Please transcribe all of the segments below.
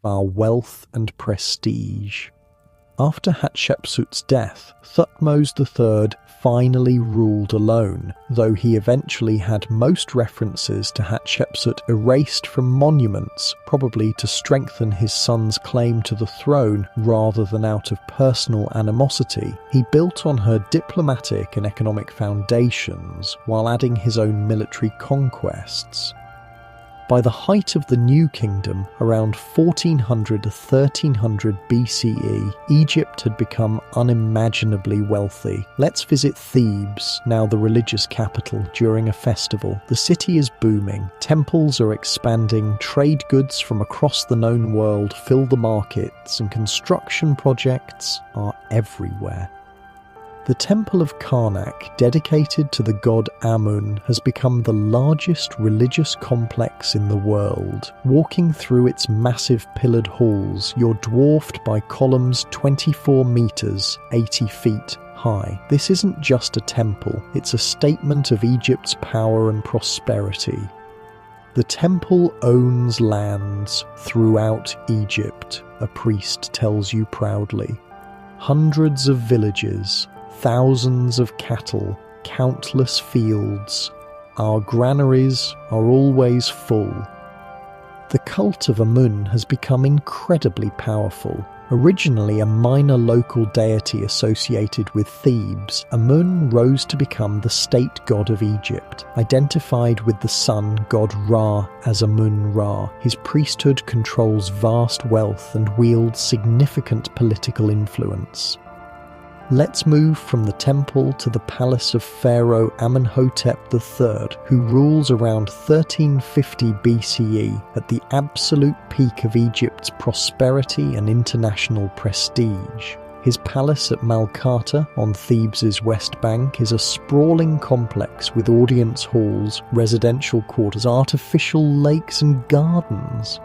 our wealth and prestige. After Hatshepsut's death, Thutmose III finally ruled alone, though he eventually had most references to Hatshepsut erased from monuments, probably to strengthen his son's claim to the throne rather than out of personal animosity. He built on her diplomatic and economic foundations while adding his own military conquests. By the height of the New Kingdom, around 1400 to 1300 BCE, Egypt had become unimaginably wealthy. Let's visit Thebes, now the religious capital, during a festival. The city is booming, temples are expanding, trade goods from across the known world fill the markets, and construction projects are everywhere. The Temple of Karnak, dedicated to the god Amun, has become the largest religious complex in the world. Walking through its massive pillared halls, you're dwarfed by columns 24 meters, 80 feet high. This isn't just a temple, it's a statement of Egypt's power and prosperity. The temple owns lands throughout Egypt, a priest tells you proudly. Hundreds of villages, thousands of cattle, countless fields. Our granaries are always full. The cult of Amun has become incredibly powerful. Originally a minor local deity associated with Thebes, Amun rose to become the state god of Egypt. Identified with the sun god Ra as Amun-Ra, his priesthood controls vast wealth and wields significant political influence. Let's move from the temple to the palace of Pharaoh Amenhotep III, who rules around 1350 BCE at the absolute peak of Egypt's prosperity and international prestige. His palace at Malkata on Thebes' west bank is a sprawling complex with audience halls, residential quarters, artificial lakes and gardens.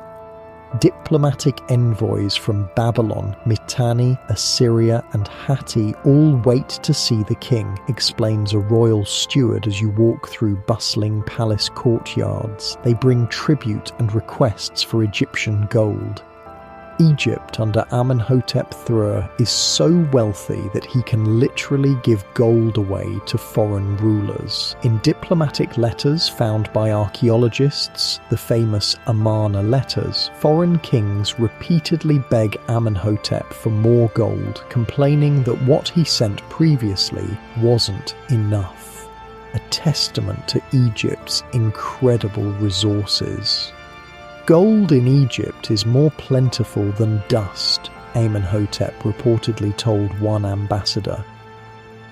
Diplomatic envoys from Babylon, Mitanni, Assyria and Hatti all wait to see the king, explains a royal steward as you walk through bustling palace courtyards. They bring tribute and requests for Egyptian gold. Egypt under Amenhotep III is so wealthy that he can literally give gold away to foreign rulers. In diplomatic letters found by archaeologists, the famous Amarna letters, foreign kings repeatedly beg Amenhotep for more gold, complaining that what he sent previously wasn't enough. A testament to Egypt's incredible resources. Gold in Egypt is more plentiful than dust, Amenhotep reportedly told one ambassador.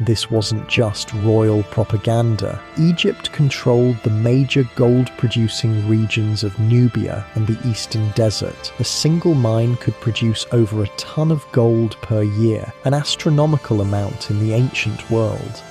This wasn't just royal propaganda. Egypt controlled the major gold-producing regions of Nubia and the Eastern Desert. A single mine could produce over a ton of gold per year, an astronomical amount in the ancient world.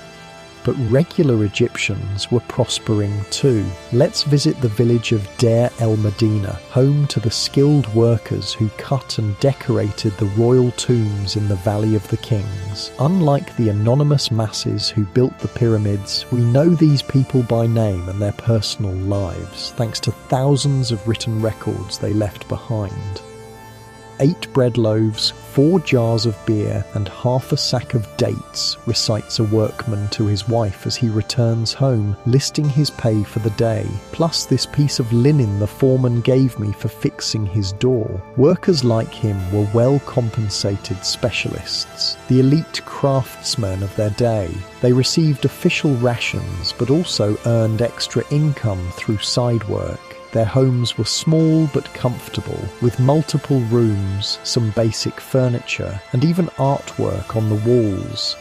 But regular Egyptians were prospering too. Let's visit the village of Deir el-Medina, home to the skilled workers who cut and decorated the royal tombs in the Valley of the Kings. Unlike the anonymous masses who built the pyramids, we know these people by name and their personal lives, thanks to thousands of written records they left behind. 8 bread loaves, 4 jars of beer, and half a sack of dates, recites a workman to his wife as he returns home, listing his pay for the day, plus this piece of linen the foreman gave me for fixing his door. Workers like him were well-compensated specialists, the elite craftsmen of their day. They received official rations, but also earned extra income through side work. Their homes were small but comfortable, with multiple rooms, some basic furniture, and even artwork on the walls.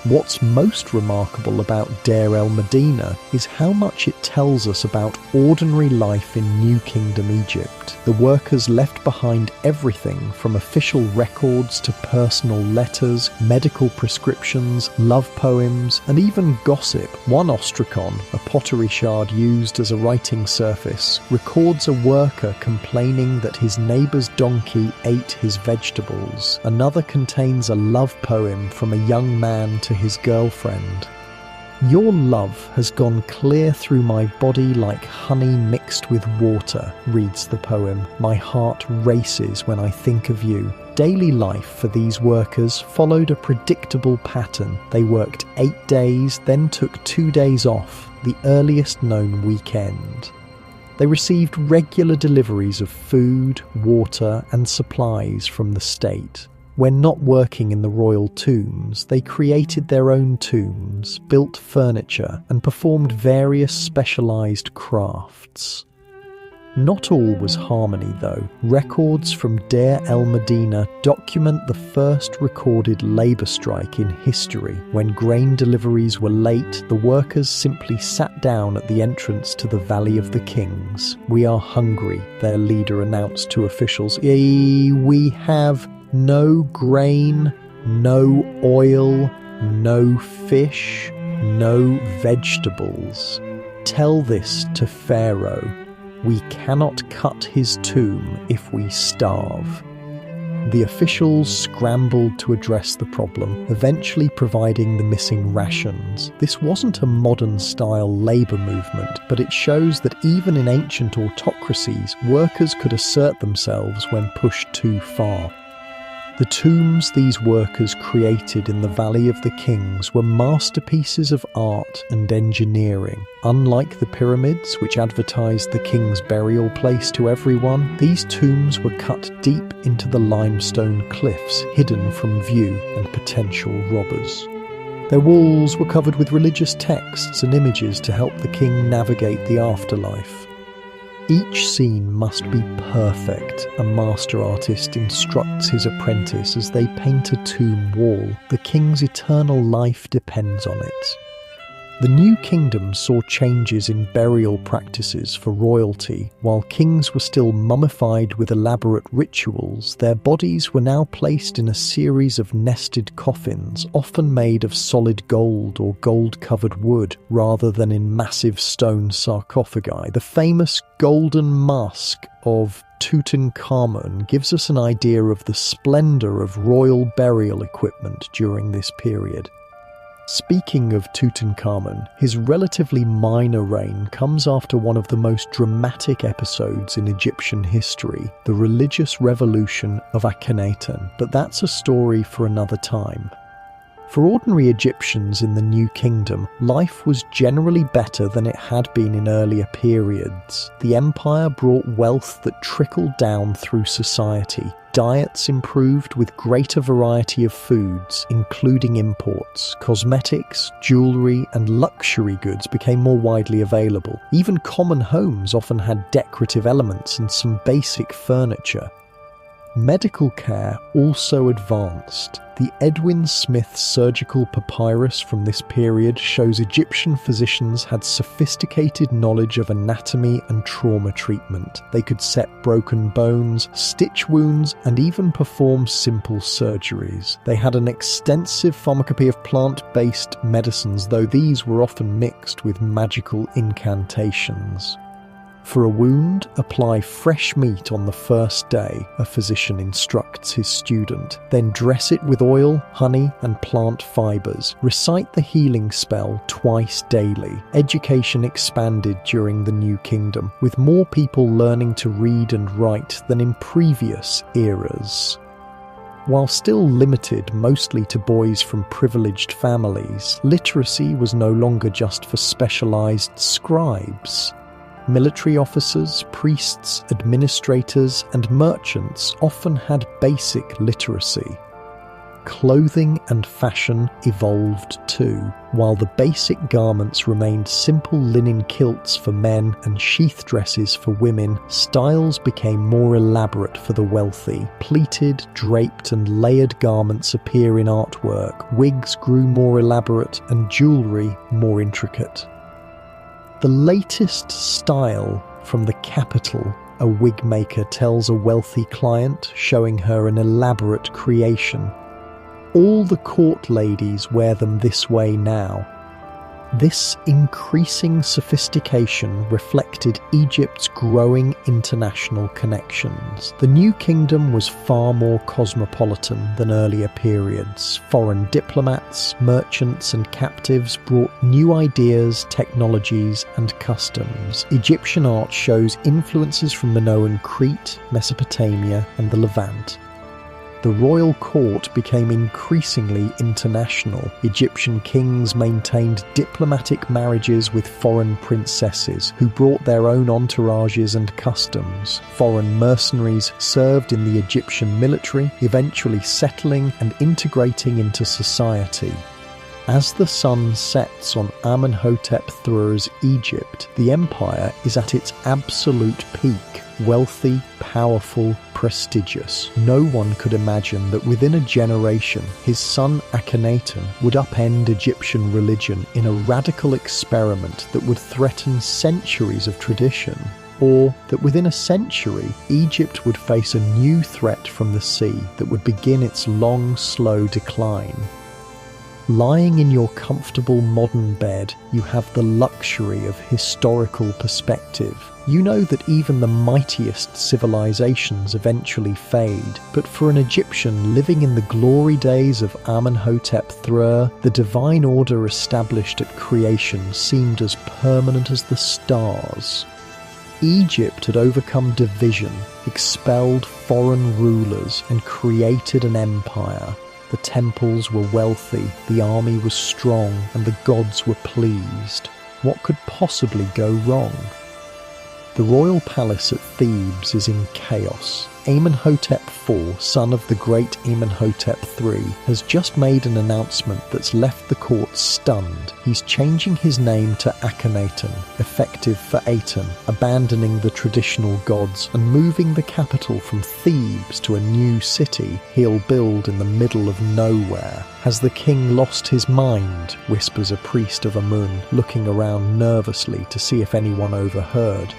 What's most remarkable about Deir el-Medina is how much it tells us about ordinary life in New Kingdom Egypt. The workers left behind everything from official records to personal letters, medical prescriptions, love poems, and even gossip. One ostracon, a pottery shard used as a writing surface, records a worker complaining that his neighbour's donkey ate his vegetables. Another contains a love poem from a young man to his girlfriend. "Your love has gone clear through my body like honey mixed with water," reads the poem. "My heart races when I think of you." Daily life for these workers followed a predictable pattern. They worked 8 days, then took 2 days off, the earliest known weekend. They received regular deliveries of food, water, and supplies from the state. When not working in the royal tombs, they created their own tombs, built furniture, and performed various specialised crafts. Not all was harmony, though. Records from Deir el-Medina document the first recorded labour strike in history. When grain deliveries were late, the workers simply sat down at the entrance to the Valley of the Kings. "We are hungry," their leader announced to officials. "We have no grain, no oil, no fish, no vegetables. Tell this to Pharaoh. We cannot cut his tomb if we starve." The officials scrambled to address the problem, eventually providing the missing rations. This wasn't a modern-style labour movement, but it shows that even in ancient autocracies, workers could assert themselves when pushed too far. The tombs these workers created in the Valley of the Kings were masterpieces of art and engineering. Unlike the pyramids, which advertised the king's burial place to everyone, these tombs were cut deep into the limestone cliffs, hidden from view and potential robbers. Their walls were covered with religious texts and images to help the king navigate the afterlife. Each scene must be perfect, a master artist instructs his apprentice as they paint a tomb wall. The king's eternal life depends on it. The New Kingdom saw changes in burial practices for royalty. While kings were still mummified with elaborate rituals, their bodies were now placed in a series of nested coffins, often made of solid gold or gold-covered wood, rather than in massive stone sarcophagi. The famous golden mask of Tutankhamun gives us an idea of the splendour of royal burial equipment during this period. Speaking of Tutankhamun, his relatively minor reign comes after one of the most dramatic episodes in Egyptian history, the religious revolution of Akhenaten, but that's a story for another time. For ordinary Egyptians in the New Kingdom, life was generally better than it had been in earlier periods. The empire brought wealth that trickled down through society. Diets improved with greater variety of foods, including imports. Cosmetics, jewellery, and luxury goods became more widely available. Even common homes often had decorative elements and some basic furniture. Medical care also advanced. The Edwin Smith surgical papyrus from this period shows Egyptian physicians had sophisticated knowledge of anatomy and trauma treatment. They could set broken bones, stitch wounds, and even perform simple surgeries. They had an extensive pharmacopoeia of plant-based medicines, though these were often mixed with magical incantations. For a wound, apply fresh meat on the first day, a physician instructs his student. Then dress it with oil, honey, and plant fibers. Recite the healing spell twice daily. Education expanded during the New Kingdom, with more people learning to read and write than in previous eras. While still limited mostly to boys from privileged families, literacy was no longer just for specialised scribes. Military officers, priests, administrators, and merchants often had basic literacy. Clothing and fashion evolved too. While the basic garments remained simple linen kilts for men and sheath dresses for women, styles became more elaborate for the wealthy. Pleated, draped, and layered garments appear in artwork. Wigs grew more elaborate and jewellery more intricate. The latest style from the capital, a wig maker tells a wealthy client, showing her an elaborate creation. All the court ladies wear them this way now. This increasing sophistication reflected Egypt's growing international connections. The new kingdom was far more cosmopolitan than earlier periods. Foreign diplomats, merchants, and captives brought new ideas, technologies, and customs. Egyptian art shows influences from Minoan Crete, Mesopotamia, and the Levant. The royal court became increasingly international. Egyptian kings maintained diplomatic marriages with foreign princesses who brought their own entourages and customs. Foreign mercenaries served in the Egyptian military, eventually settling and integrating into society. As the sun sets on Amenhotep III's Egypt, the empire is at its absolute peak. Wealthy, powerful, prestigious. No one could imagine that within a generation, his son Akhenaten would upend Egyptian religion in a radical experiment that would threaten centuries of tradition. Or that within a century, Egypt would face a new threat from the sea that would begin its long, slow decline. Lying in your comfortable modern bed, you have the luxury of historical perspective. You know that even the mightiest civilizations eventually fade, but for an Egyptian living in the glory days of Amenhotep III, the divine order established at creation seemed as permanent as the stars. Egypt had overcome division, expelled foreign rulers, and created an empire. The temples were wealthy, the army was strong, and the gods were pleased. What could possibly go wrong? The royal palace at Thebes is in chaos. Amenhotep IV, son of the great Amenhotep III, has just made an announcement that's left the court stunned. He's changing his name to Akhenaten, effective for Aten, abandoning the traditional gods and moving the capital from Thebes to a new city he'll build in the middle of nowhere. Has the king lost his mind? Whispers a priest of Amun, looking around nervously to see if anyone overheard.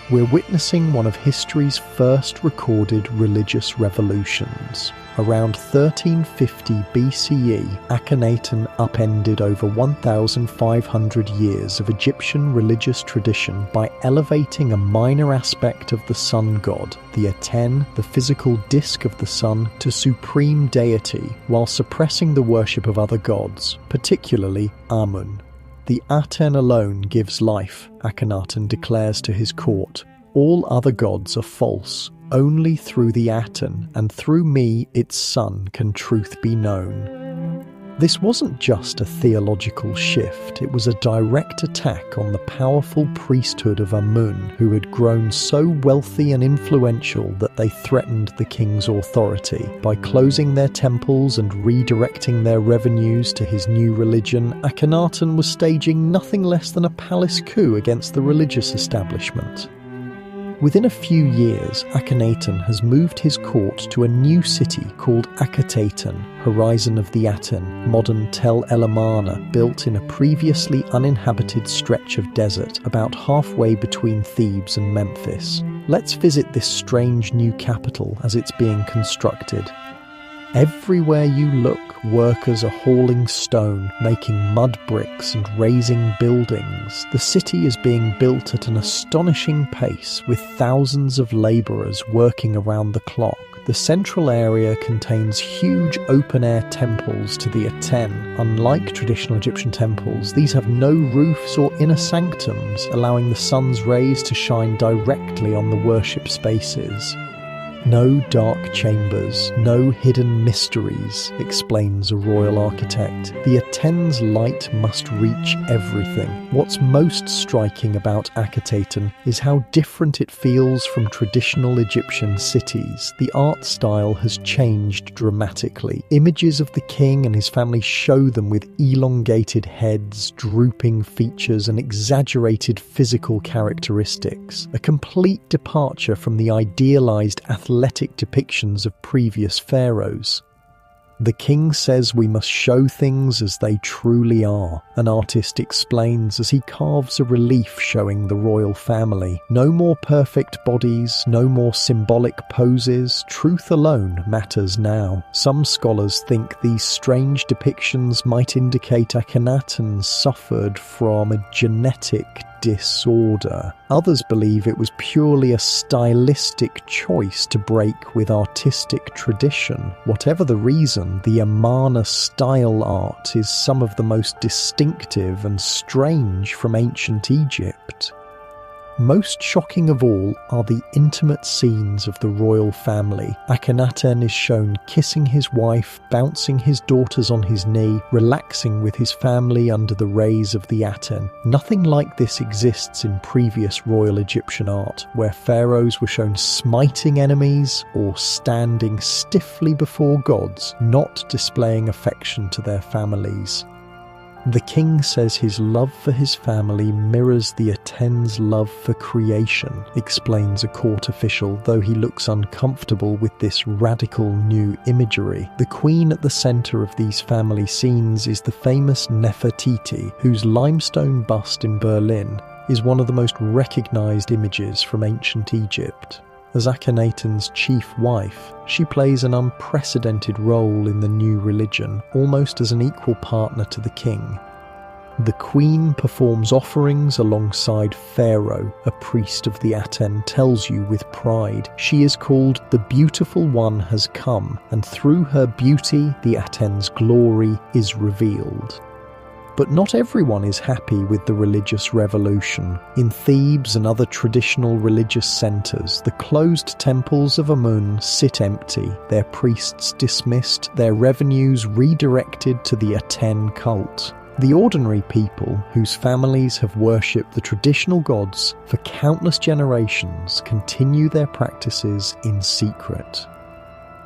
We're witnessing one of history's first recorded religious revolutions. Around 1350 BCE, Akhenaten upended over 1,500 years of Egyptian religious tradition by elevating a minor aspect of the sun god, the Aten, the physical disk of the sun, to supreme deity, while suppressing the worship of other gods, particularly Amun. The Aten alone gives life, Akhenaten declares to his court. All other gods are false. Only through the Aten, and through me, its son, can truth be known. This wasn't just a theological shift, it was a direct attack on the powerful priesthood of Amun, who had grown so wealthy and influential that they threatened the king's authority. By closing their temples and redirecting their revenues to his new religion, Akhenaten was staging nothing less than a palace coup against the religious establishment. Within a few years, Akhenaten has moved his court to a new city called Akhetaten, Horizon of the Aten, modern Tel El Amarna, built in a previously uninhabited stretch of desert about halfway between Thebes and Memphis. Let's visit this strange new capital as it's being constructed. Everywhere you look, workers are hauling stone, making mud bricks and raising buildings. The city is being built at an astonishing pace, with thousands of labourers working around the clock. The central area contains huge open-air temples to the Aten. Unlike traditional Egyptian temples, these have no roofs or inner sanctums, allowing the sun's rays to shine directly on the worship spaces. No dark chambers, no hidden mysteries, explains a royal architect. The Aten's light must reach everything. What's most striking about Akhetaten is how different it feels from traditional Egyptian cities. The art style has changed dramatically. Images of the king and his family show them with elongated heads, drooping features, and exaggerated physical characteristics. A complete departure from the idealized athletic depictions of previous pharaohs. The king says we must show things as they truly are, an artist explains as he carves a relief showing the royal family. No more perfect bodies, no more symbolic poses, truth alone matters now. Some scholars think these strange depictions might indicate Akhenaten suffered from a genetic disorder. Others believe it was purely a stylistic choice to break with artistic tradition. Whatever the reason, the Amarna style art is some of the most distinctive and strange from ancient Egypt. Most shocking of all are the intimate scenes of the royal family. Akhenaten is shown kissing his wife, bouncing his daughters on his knee, relaxing with his family under the rays of the Aten. Nothing like this exists in previous royal Egyptian art, where pharaohs were shown smiting enemies or standing stiffly before gods, not displaying affection to their families. The king says his love for his family mirrors the Aten's love for creation, explains a court official, though he looks uncomfortable with this radical new imagery. The queen at the centre of these family scenes is the famous Nefertiti, whose limestone bust in Berlin is one of the most recognised images from ancient Egypt. As Akhenaten's chief wife, she plays an unprecedented role in the new religion, almost as an equal partner to the king. The queen performs offerings alongside Pharaoh, a priest of the Aten tells you with pride. She is called the Beautiful One has come, and through her beauty, the Aten's glory is revealed. But not everyone is happy with the religious revolution. In Thebes and other traditional religious centres, the closed temples of Amun sit empty, their priests dismissed, their revenues redirected to the Aten cult. The ordinary people, whose families have worshipped the traditional gods for countless generations, continue their practices in secret.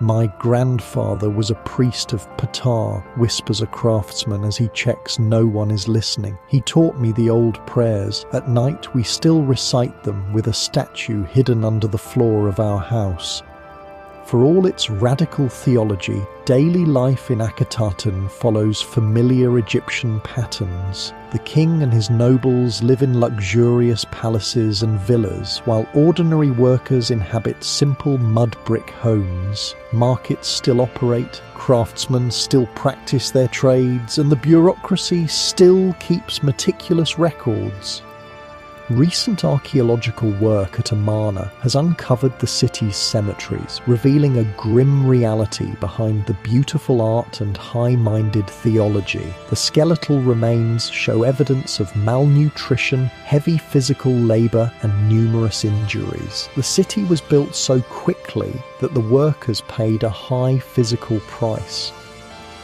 "My grandfather was a priest of Ptah," whispers a craftsman as he checks no one is listening. "He taught me the old prayers. At night we still recite them with a statue hidden under the floor of our house." For all its radical theology, daily life in Akhetaten follows familiar Egyptian patterns. The king and his nobles live in luxurious palaces and villas, while ordinary workers inhabit simple mud brick homes. Markets still operate, craftsmen still practice their trades, and the bureaucracy still keeps meticulous records. Recent archaeological work at Amarna has uncovered the city's cemeteries, revealing a grim reality behind the beautiful art and high-minded theology. The skeletal remains show evidence of malnutrition, heavy physical labour, and numerous injuries. The city was built so quickly that the workers paid a high physical price.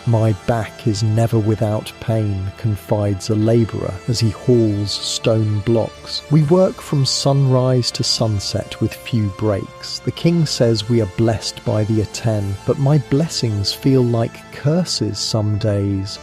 "My back is never without pain," confides a labourer as he hauls stone blocks. "We work from sunrise to sunset with few breaks. The king says we are blessed by the Aten, but my blessings feel like curses some days."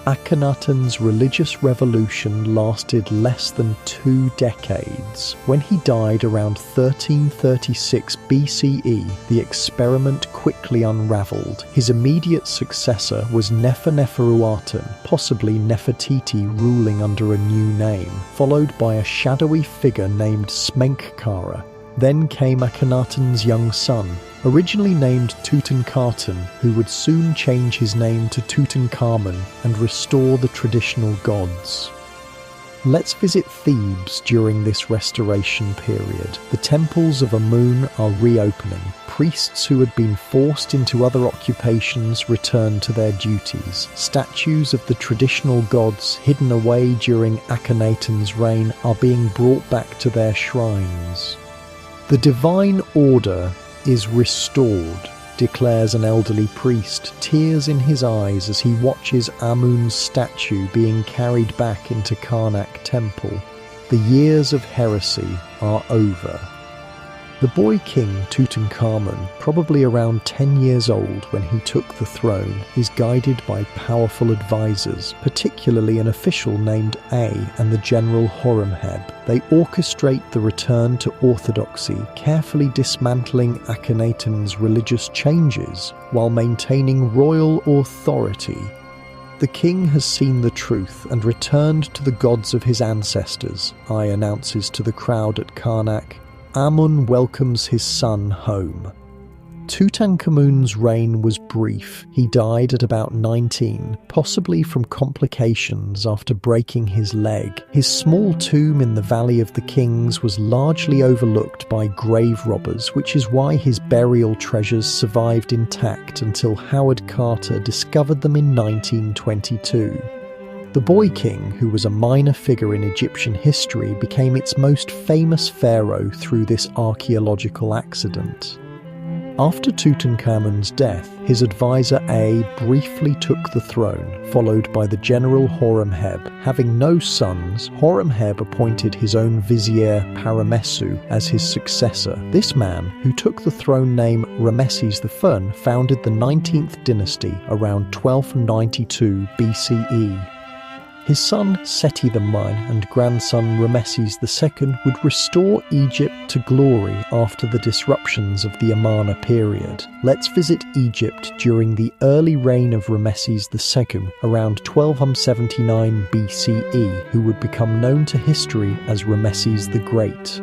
Akhenaten's religious revolution lasted less than 2 decades. When he died around 1336 BCE, the experiment quickly unravelled. His immediate successor was Neferuaten, possibly Nefertiti ruling under a new name, followed by a shadowy figure named Smenkhkare. Then came Akhenaten's young son, originally named Tutankhaten, who would soon change his name to Tutankhamun and restore the traditional gods. Let's visit Thebes during this restoration period. The temples of Amun are reopening. Priests who had been forced into other occupations return to their duties. Statues of the traditional gods hidden away during Akhenaten's reign are being brought back to their shrines. "The divine order is restored," declares an elderly priest, tears in his eyes as he watches Amun's statue being carried back into Karnak temple. The years of heresy are over. The boy king Tutankhamun, probably around 10 years old when he took the throne, is guided by powerful advisors, particularly an official named A and the general Horemheb. They orchestrate the return to orthodoxy, carefully dismantling Akhenaten's religious changes while maintaining royal authority. The king has seen the truth and returned to the gods of his ancestors, I announces to the crowd at Karnak. Amun welcomes his son home. Tutankhamun's reign was brief. He died at about 19, possibly from complications after breaking his leg. His small tomb in the Valley of the Kings was largely overlooked by grave robbers, which is why his burial treasures survived intact until Howard Carter discovered them in 1922. The boy king, who was a minor figure in Egyptian history, became its most famous pharaoh through this archaeological accident. After Tutankhamun's death, his advisor A briefly took the throne, followed by the general Horemheb. Having no sons, Horemheb appointed his own vizier Paramessu as his successor. This man, who took the throne name Ramesses I, founded the 19th dynasty around 1292 BCE. His son Seti I and grandson Ramesses II would restore Egypt to glory after the disruptions of the Amarna period. Let's visit Egypt during the early reign of Ramesses II around 1279 BCE, who would become known to history as Ramesses the Great.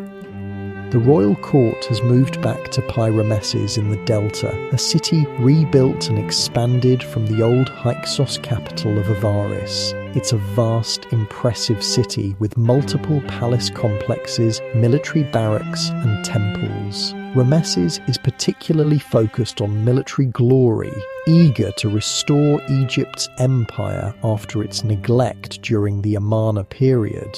The royal court has moved back to Pi-Ramesses in the Delta, a city rebuilt and expanded from the old Hyksos capital of Avaris. It's a vast, impressive city with multiple palace complexes, military barracks and temples. Ramesses is particularly focused on military glory, eager to restore Egypt's empire after its neglect during the Amarna period.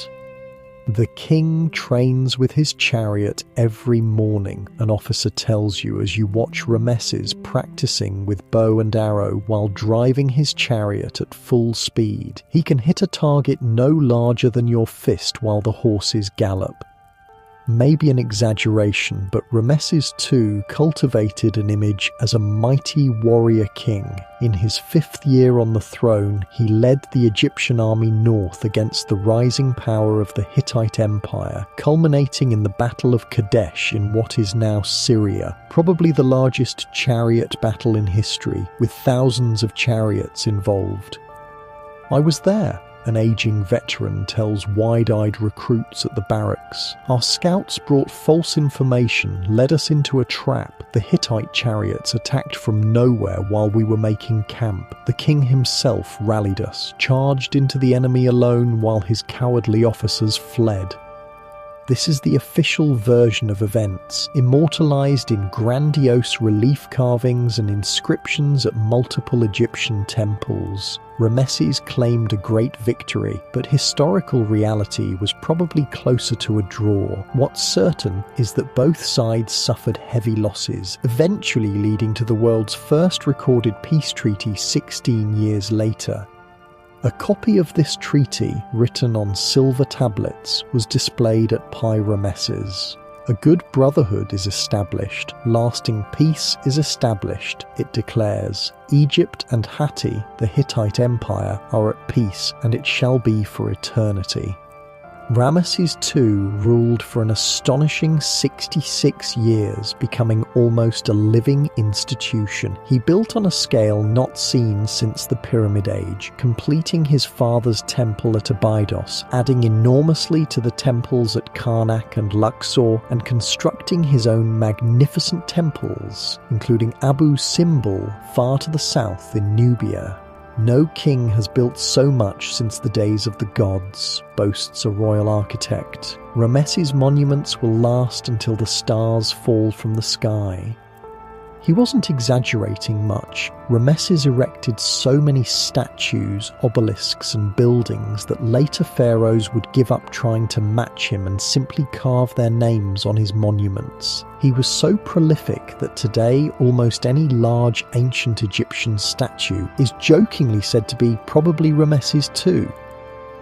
The king trains with his chariot every morning, an officer tells you as you watch Ramesses practicing with bow and arrow while driving his chariot at full speed. He can hit a target no larger than your fist while the horses gallop. Maybe an exaggeration, but Ramesses II cultivated an image as a mighty warrior king. In his 5th year on the throne, he led the Egyptian army north against the rising power of the Hittite Empire, culminating in the Battle of Kadesh in what is now Syria, probably the largest chariot battle in history, with thousands of chariots involved. I was there. An aging veteran tells wide-eyed recruits at the barracks. Our scouts brought false information, led us into a trap. The Hittite chariots attacked from nowhere while we were making camp. The king himself rallied us, charged into the enemy alone while his cowardly officers fled. This is the official version of events, immortalized in grandiose relief carvings and inscriptions at multiple Egyptian temples. Ramesses claimed a great victory, but historical reality was probably closer to a draw. What's certain is that both sides suffered heavy losses, eventually leading to the world's first recorded peace treaty 16 years later. A copy of this treaty, written on silver tablets, was displayed at Pi-Ramesses. A good brotherhood is established, lasting peace is established, it declares. Egypt and Hatti, the Hittite Empire, are at peace, and it shall be for eternity. Ramesses II ruled for an astonishing 66 years, becoming almost a living institution. He built on a scale not seen since the Pyramid Age, completing his father's temple at Abydos, adding enormously to the temples at Karnak and Luxor, and constructing his own magnificent temples, including Abu Simbel, far to the south in Nubia. No king has built so much since the days of the gods, boasts a royal architect. Ramesses' monuments will last until the stars fall from the sky. He wasn't exaggerating much. Ramesses erected so many statues, obelisks and buildings that later pharaohs would give up trying to match him and simply carve their names on his monuments. He was so prolific that today almost any large ancient Egyptian statue is jokingly said to be probably Ramesses II.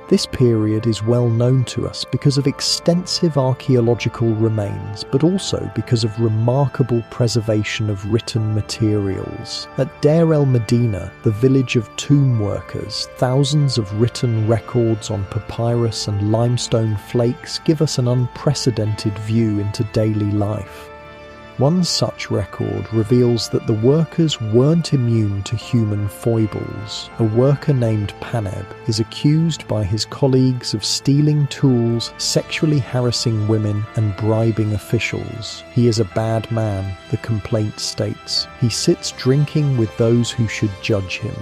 This period is well known to us because of extensive archaeological remains, but also because of remarkable preservation of written materials. At Deir el-Medina, the village of tomb workers, thousands of written records on papyrus and limestone flakes give us an unprecedented view into daily life. One such record reveals that the workers weren't immune to human foibles. A worker named Paneb is accused by his colleagues of stealing tools, sexually harassing women, and bribing officials. He is a bad man, the complaint states. He sits drinking with those who should judge him.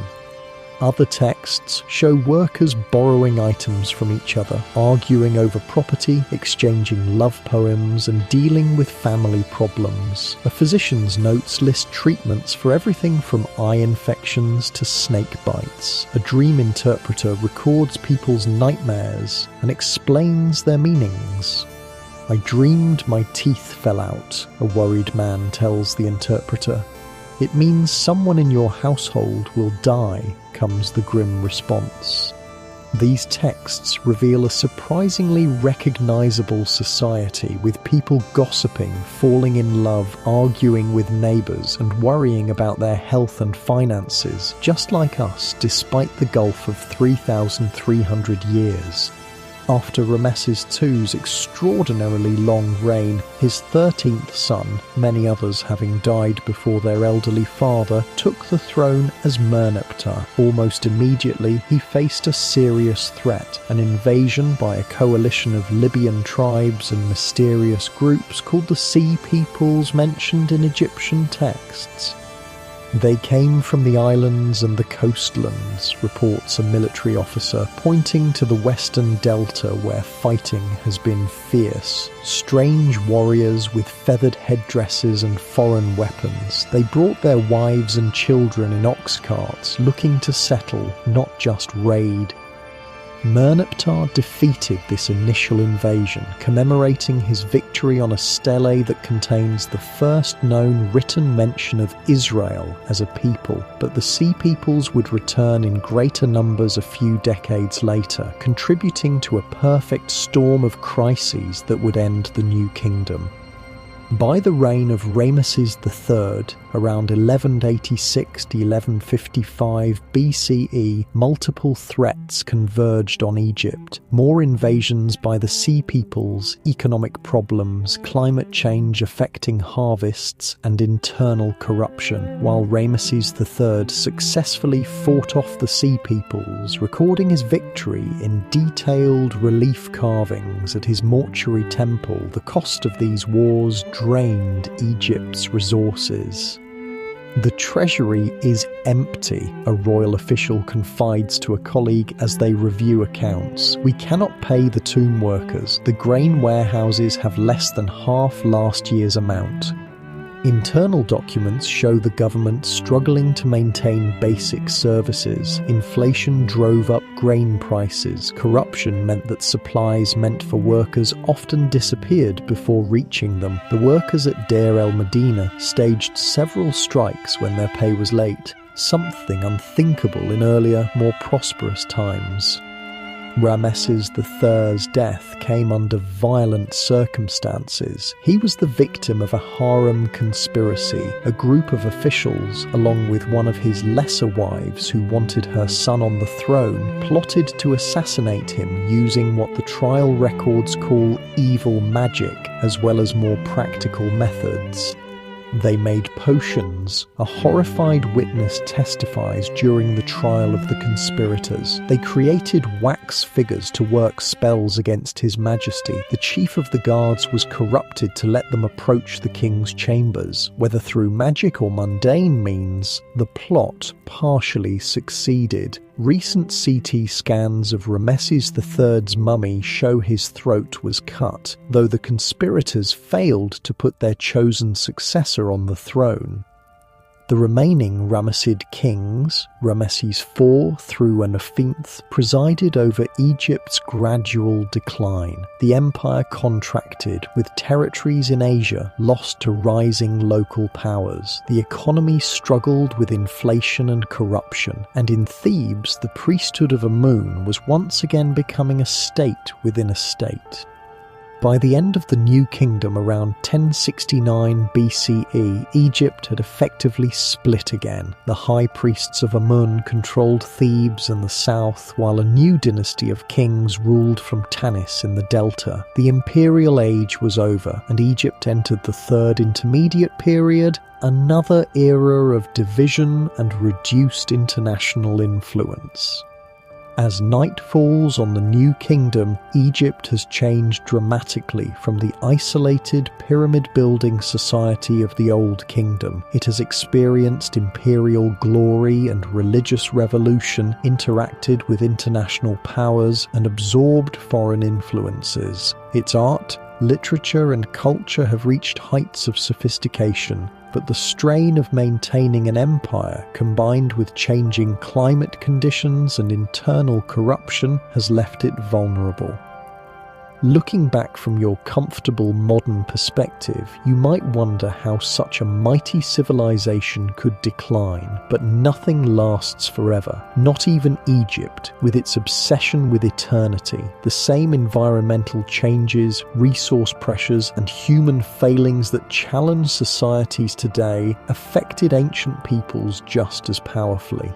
Other texts show workers borrowing items from each other, arguing over property, exchanging love poems, and dealing with family problems. A physician's notes list treatments for everything from eye infections to snake bites. A dream interpreter records people's nightmares and explains their meanings. "I dreamed my teeth fell out," a worried man tells the interpreter. "It means someone in your household will die," comes the grim response. These texts reveal a surprisingly recognizable society, with people gossiping, falling in love, arguing with neighbors, and worrying about their health and finances, just like us, despite the gulf of 3,300 years. After Ramesses II's extraordinarily long reign, his 13th son, many others having died before their elderly father, took the throne as Merneptah. Almost immediately, he faced a serious threat, an invasion by a coalition of Libyan tribes and mysterious groups called the Sea Peoples mentioned in Egyptian texts. "They came from the islands and the coastlands," reports a military officer, pointing to the western delta where fighting has been fierce. Strange warriors with feathered headdresses and foreign weapons. They brought their wives and children in ox carts, looking to settle, not just raid. Merneptah defeated this initial invasion, commemorating his victory on a stele that contains the first known written mention of Israel as a people, but the Sea Peoples would return in greater numbers a few decades later, contributing to a perfect storm of crises that would end the New Kingdom. By the reign of Ramesses III, around 1186 to 1155 BCE, multiple threats converged on Egypt. More invasions by the Sea Peoples, economic problems, climate change affecting harvests, and internal corruption, while Ramesses III successfully fought off the Sea Peoples, recording his victory in detailed relief carvings at his mortuary temple. The cost of these wars drained Egypt's resources. "The treasury is empty," a royal official confides to a colleague as they review accounts. "We cannot pay the tomb workers. The grain warehouses have less than half last year's amount." Internal documents show the government struggling to maintain basic services. Inflation drove up grain prices. Corruption meant that supplies meant for workers often disappeared before reaching them. The workers at Deir el-Medina staged several strikes when their pay was late, something unthinkable in earlier, more prosperous times. Ramesses III's death came under violent circumstances. He was the victim of a harem conspiracy. A group of officials, along with one of his lesser wives who wanted her son on the throne, plotted to assassinate him using what the trial records call evil magic, as well as more practical methods. They made potions. A horrified witness testifies during the trial of the conspirators. They created wax figures to work spells against His Majesty. The chief of the guards was corrupted to let them approach the king's chambers. Whether through magic or mundane means, the plot partially succeeded. Recent CT scans of Ramesses III's mummy show his throat was cut, though the conspirators failed to put their chosen successor on the throne. The remaining Ramessid kings, Rameses IV through Anafinth, presided over Egypt's gradual decline. The empire contracted, with territories in Asia lost to rising local powers. The economy struggled with inflation and corruption, and in Thebes the priesthood of Amun was once again becoming a state within a state. By the end of the New Kingdom around 1069 BCE, Egypt had effectively split again. The high priests of Amun controlled Thebes and the south, while a new dynasty of kings ruled from Tanis in the delta. The imperial age was over, and Egypt entered the Third Intermediate Period, another era of division and reduced international influence. As night falls on the New Kingdom, Egypt has changed dramatically from the isolated pyramid-building society of the Old Kingdom. It has experienced imperial glory and religious revolution, interacted with international powers, and absorbed foreign influences. Its art, literature, and culture have reached heights of sophistication, but the strain of maintaining an empire, combined with changing climate conditions and internal corruption, has left it vulnerable. Looking back from your comfortable modern perspective, you might wonder how such a mighty civilization could decline, but nothing lasts forever. Not even Egypt, with its obsession with eternity. The same environmental changes, resource pressures, and human failings that challenge societies today affected ancient peoples just as powerfully.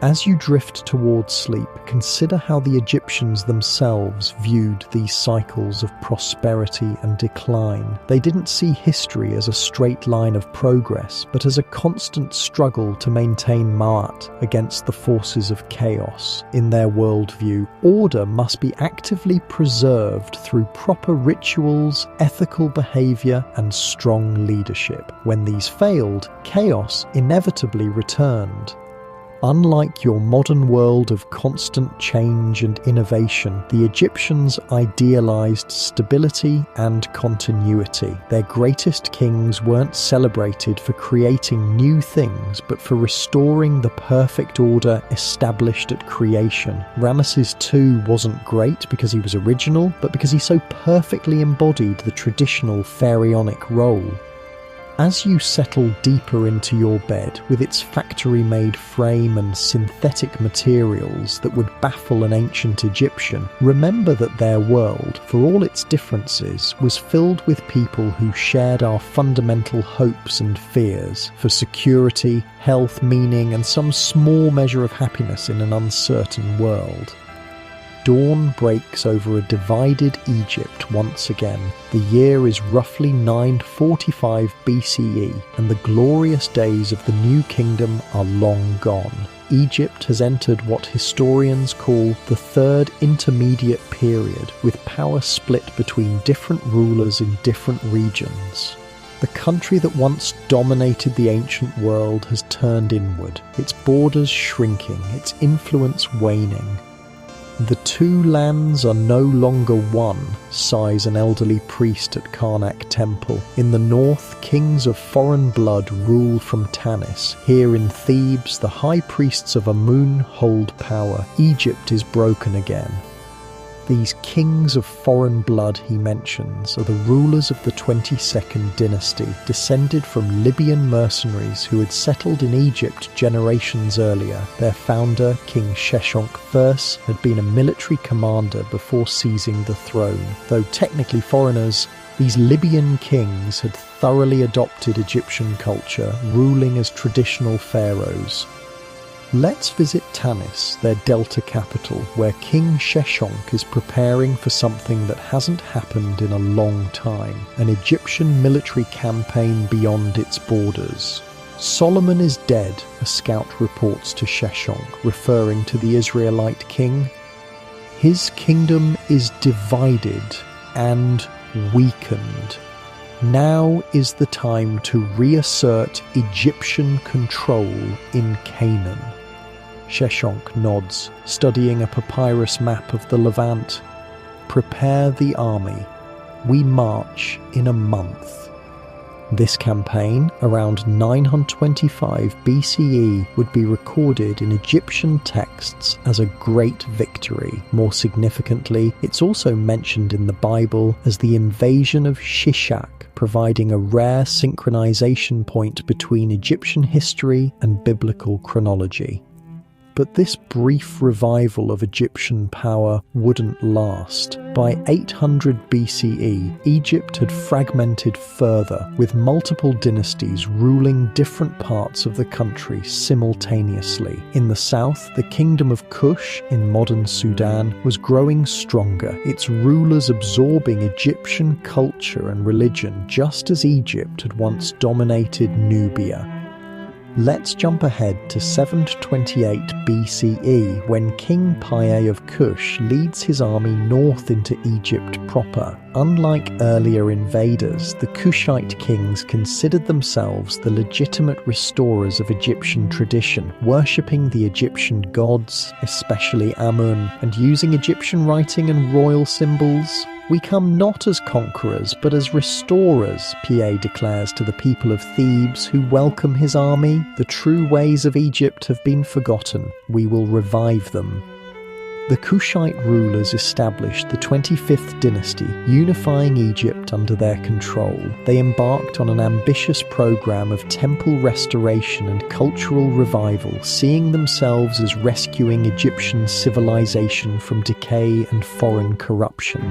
As you drift towards sleep, consider how the Egyptians themselves viewed these cycles of prosperity and decline. They didn't see history as a straight line of progress, but as a constant struggle to maintain Ma'at against the forces of chaos. In their worldview, order must be actively preserved through proper rituals, ethical behavior, and strong leadership. When these failed, chaos inevitably returned. Unlike your modern world of constant change and innovation, the Egyptians idealized stability and continuity. Their greatest kings weren't celebrated for creating new things, but for restoring the perfect order established at creation. Ramesses II wasn't great because he was original, but because he so perfectly embodied the traditional pharaonic role. As you settle deeper into your bed, with its factory-made frame and synthetic materials that would baffle an ancient Egyptian, remember that their world, for all its differences, was filled with people who shared our fundamental hopes and fears for security, health, meaning, and some small measure of happiness in an uncertain world. Dawn breaks over a divided Egypt once again. The year is roughly 945 BCE, and the glorious days of the New Kingdom are long gone. Egypt has entered what historians call the Third Intermediate Period, with power split between different rulers in different regions. The country that once dominated the ancient world has turned inward, its borders shrinking, its influence waning. The two lands are no longer one, sighs an elderly priest at Karnak Temple. In the north, kings of foreign blood rule from Tanis. Here in Thebes, the high priests of Amun hold power. Egypt is broken again. These kings of foreign blood he mentions are the rulers of the 22nd dynasty, descended from Libyan mercenaries who had settled in Egypt generations earlier. Their founder, King Sheshonq I, had been a military commander before seizing the throne. Though technically foreigners, these Libyan kings had thoroughly adopted Egyptian culture, ruling as traditional pharaohs. Let's visit Tanis, their delta capital, where King Sheshonq is preparing for something that hasn't happened in a long time, an Egyptian military campaign beyond its borders. Solomon is dead, a scout reports to Sheshonq, referring to the Israelite king. His kingdom is divided and weakened. Now is the time to reassert Egyptian control in Canaan. Sheshonq nods, studying a papyrus map of the Levant. Prepare the army. We march in a month. This campaign, around 925 BCE, would be recorded in Egyptian texts as a great victory. More significantly, it's also mentioned in the Bible as the invasion of Shishak, providing a rare synchronization point between Egyptian history and biblical chronology. But this brief revival of Egyptian power wouldn't last. By 800 BCE, Egypt had fragmented further, with multiple dynasties ruling different parts of the country simultaneously. In the south, the kingdom of Kush in modern Sudan was growing stronger, its rulers absorbing Egyptian culture and religion just as Egypt had once dominated Nubia. Let's jump ahead to 728 BCE, when King Paye of Kush leads his army north into Egypt proper. Unlike earlier invaders, the Kushite kings considered themselves the legitimate restorers of Egyptian tradition, worshipping the Egyptian gods, especially Amun, and using Egyptian writing and royal symbols. "We come not as conquerors, but as restorers," Paye declares to the people of Thebes who welcome his army. "The true ways of Egypt have been forgotten. We will revive them." The Kushite rulers established the 25th dynasty, unifying Egypt under their control. They embarked on an ambitious program of temple restoration and cultural revival, seeing themselves as rescuing Egyptian civilization from decay and foreign corruption.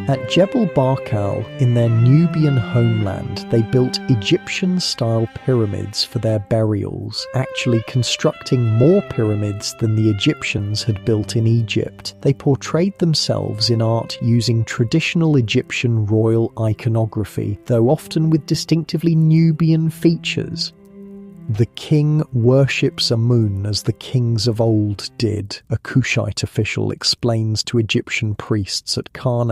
At Jebel Barkal, in their Nubian homeland, they built Egyptian-style pyramids for their burials, actually constructing more pyramids than the Egyptians had built in Egypt. They portrayed themselves in art using traditional Egyptian royal iconography, though often with distinctively Nubian features. The king worships Amun as the kings of old did, a Kushite official explains to Egyptian priests at Karnak.